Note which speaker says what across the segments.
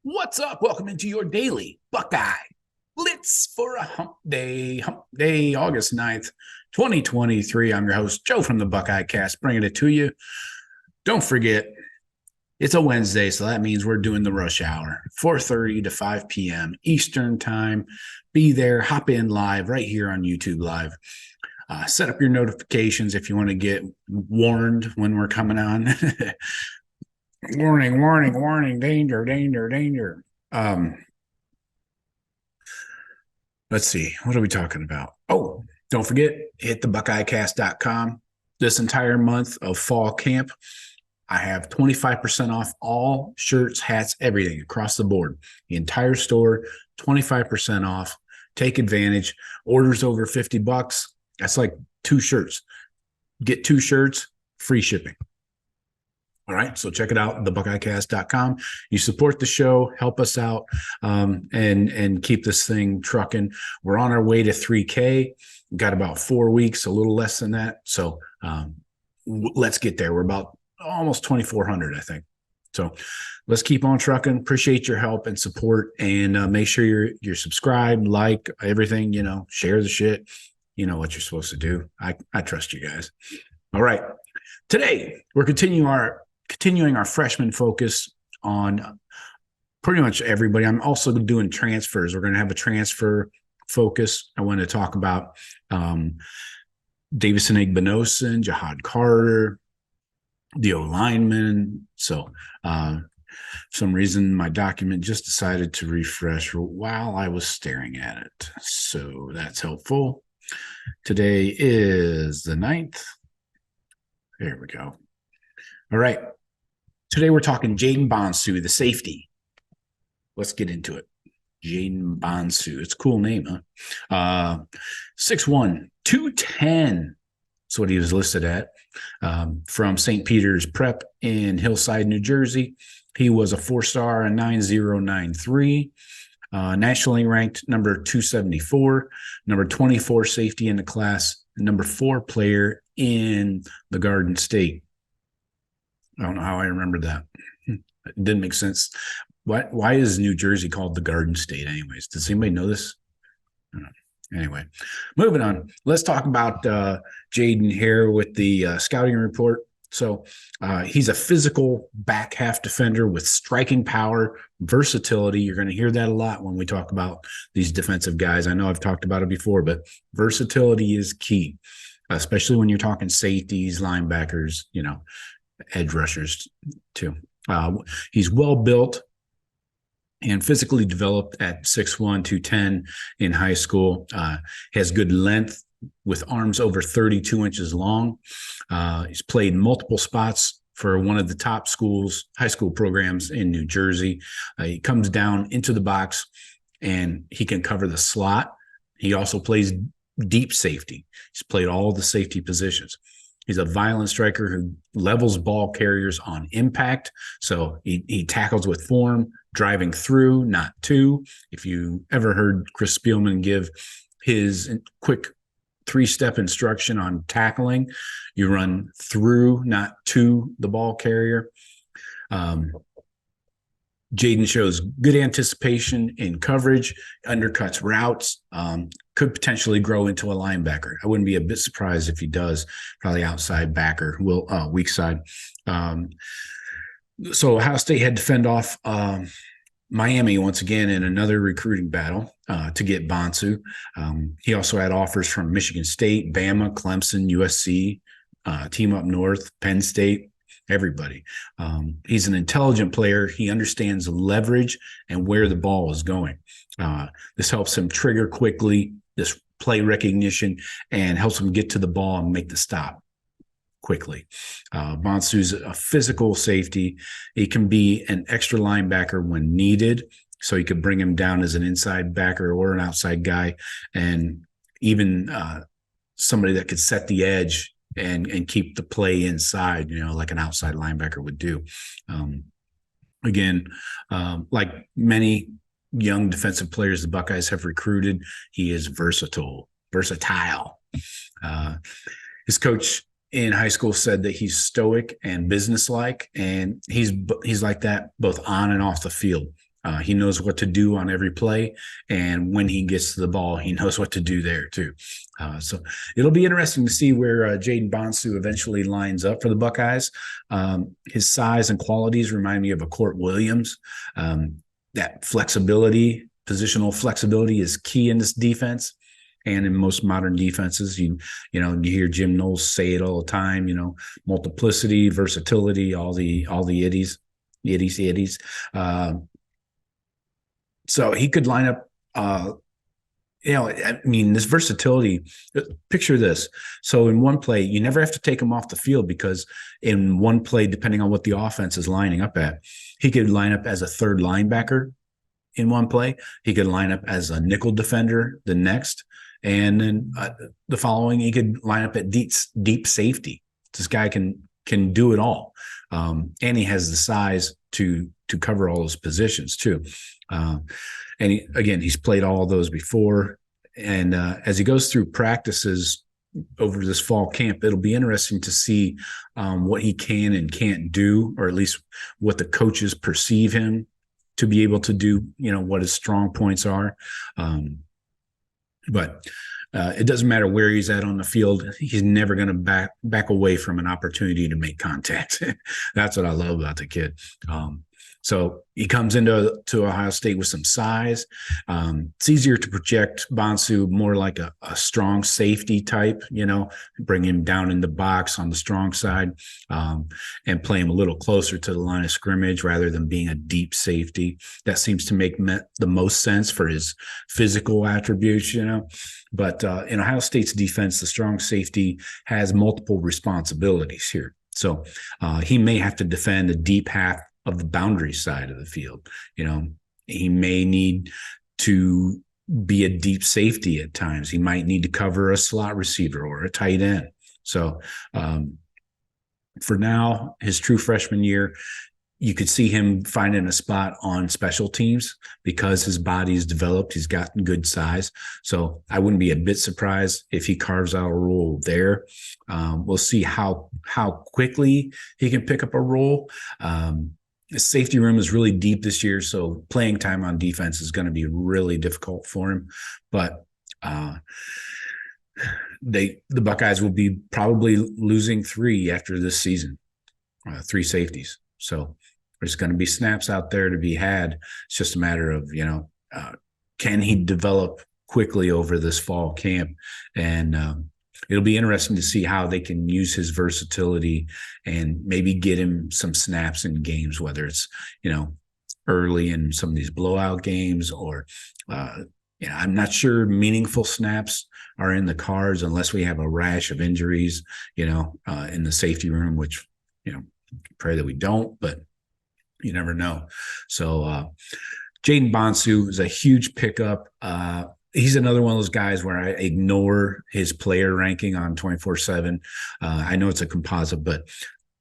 Speaker 1: What's up? Welcome into your Daily Buckeye Blitz for a hump day, August 9th, 2023. I'm your host, Joe from the Buckeye Cast, bringing it to you. Don't forget, it's a Wednesday, so that means we're doing the rush hour, 4:30 to 5 p.m. Eastern Time. Be there, hop in live right here on YouTube Live. Set up your notifications if you want to get warned when we're coming on. Warning, warning, warning, danger, danger, danger. Let's see. What are we talking about? Oh, don't forget, hit the buckeyecast.com. This entire month of fall camp, I have 25% off all shirts, hats, everything across the board. The entire store, 25% off. Take advantage. Orders over $50. That's like 2 shirts. Get 2 shirts, free shipping. All right, so check it out, thebuckeyecast.com. You support the show, help us out, and keep this thing trucking. We're on our way to 3K. We've got about 4 weeks, a little less than that. So let's get there. We're about almost 2,400, I think. So let's keep on trucking. Appreciate your help and support, and make sure you're subscribed, like everything. Share the shit. You know what you're supposed to do. I trust you guys. All right, today we're continuing our freshman focus on pretty much everybody. I'm also doing transfers. We're going to have a transfer focus. I want to talk about Davison Igbinosun, Jihad Carter, the O-lineman. So for some reason, my document just decided to refresh while I was staring at it. So that's helpful. Today is the 9th. There we go. All right. Today we're talking Jayden Bonsu, the safety. Let's get into it. Jayden Bonsu. It's a cool name, huh? 6'1", 210. That's what he was listed at. From St. Peter's Prep in Hillside, New Jersey. He was a 4-star, a 9093. Nationally ranked number 274, number 24 safety in the class, number 4 player in the Garden State. I don't know how I remembered that. It didn't make sense. Why is New Jersey called the Garden State anyways? Does anybody know this? I don't know. Anyway, moving on. Let's talk about Jayden here with the scouting report. So he's a physical back half defender with striking power, versatility. You're going to hear that a lot when we talk about these defensive guys. I know I've talked about it before, but versatility is key, especially when you're talking safeties, linebackers, edge rushers too. He's well built and physically developed at 6'1", 210 in high school. Has good length with arms over 32 inches long. He's played multiple spots for one of the top high school programs in New Jersey. He comes down into the box and he can cover the slot. He also plays deep safety. He's played all the safety positions. He's a violent striker who levels ball carriers on impact. So he tackles with form, driving through, not to. If you ever heard Chris Spielman give his quick 3-step instruction on tackling, you run through, not to the ball carrier. Jayden shows good anticipation in coverage, undercuts routes, could potentially grow into a linebacker. I wouldn't be a bit surprised if he does, probably outside backer, weak side. So Ohio State had to fend off Miami once again in another recruiting battle to get Bonsu. He also had offers from Michigan State, Bama, Clemson, USC, team up north, Penn State, everybody. He's an intelligent player. He understands leverage and where the ball is going. This helps him trigger quickly, this play recognition, and helps him get to the ball and make the stop quickly. Bonsu's a physical safety. He can be an extra linebacker when needed, so you could bring him down as an inside backer or an outside guy, and even somebody that could set the edge and keep the play inside, like an outside linebacker would do. Again, like many young defensive players the Buckeyes have recruited, he is versatile. His coach in high school said that he's stoic and businesslike, and he's like that both on and off the field. He knows what to do on every play, and when he gets to the ball, he knows what to do there too. So it'll be interesting to see where Jayden Bonsu eventually lines up for the Buckeyes. His size and qualities remind me of a Court Williams. That flexibility, positional flexibility, is key in this defense. And in most modern defenses, you hear Jim Knowles say it all the time. Multiplicity, versatility, all the itties. So he could line up. This versatility. Picture this. So in one play, you never have to take him off the field, because in one play, depending on what the offense is lining up at, he could line up as a third linebacker in one play. He could line up as a nickel defender the next. And then the following, he could line up at deep safety. This guy can do it all, and he has the size to cover all those positions too. And he's played all of those before. And as he goes through practices over this fall camp, it'll be interesting to see what he can and can't do, or at least what the coaches perceive him to be able to do. What his strong points are. But it doesn't matter where he's at on the field. He's never going to back away from an opportunity to make contact. That's what I love about the kid. So he comes into Ohio State with some size. It's easier to project Bonsu more like a strong safety type, bring him down in the box on the strong side, and play him a little closer to the line of scrimmage rather than being a deep safety. That seems to make the most sense for his physical attributes, But in Ohio State's defense, the strong safety has multiple responsibilities here. So he may have to defend a deep half of the boundary side of the field. He may need to be a deep safety at times. He might need to cover a slot receiver or a tight end. So for now, his true freshman year, you could see him finding a spot on special teams because his body's developed. He's gotten good size. So I wouldn't be a bit surprised if he carves out a role there. We'll see how quickly he can pick up a role. The safety room is really deep this year, so playing time on defense is going to be really difficult for him. But the Buckeyes will be probably losing 3 after this season, 3 safeties. So there's going to be snaps out there to be had. It's just a matter of, can he develop quickly over this fall camp? And it'll be interesting to see how they can use his versatility and maybe get him some snaps in games, whether it's, early in some of these blowout games or, I'm not sure meaningful snaps are in the cards unless we have a rash of injuries, in the safety room, which, pray that we don't, but you never know. So Jayden Bonsu is a huge pickup. He's another one of those guys where I ignore his player ranking on 24/7. I know it's a composite, but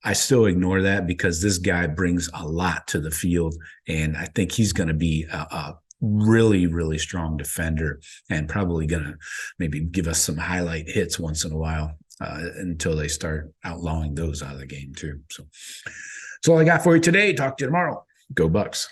Speaker 1: I still ignore that because this guy brings a lot to the field, and I think he's going to be a really, really strong defender and probably going to maybe give us some highlight hits once in a while until they start outlawing those out of the game too. So that's all I got for you today. Talk to you tomorrow. Go Bucks.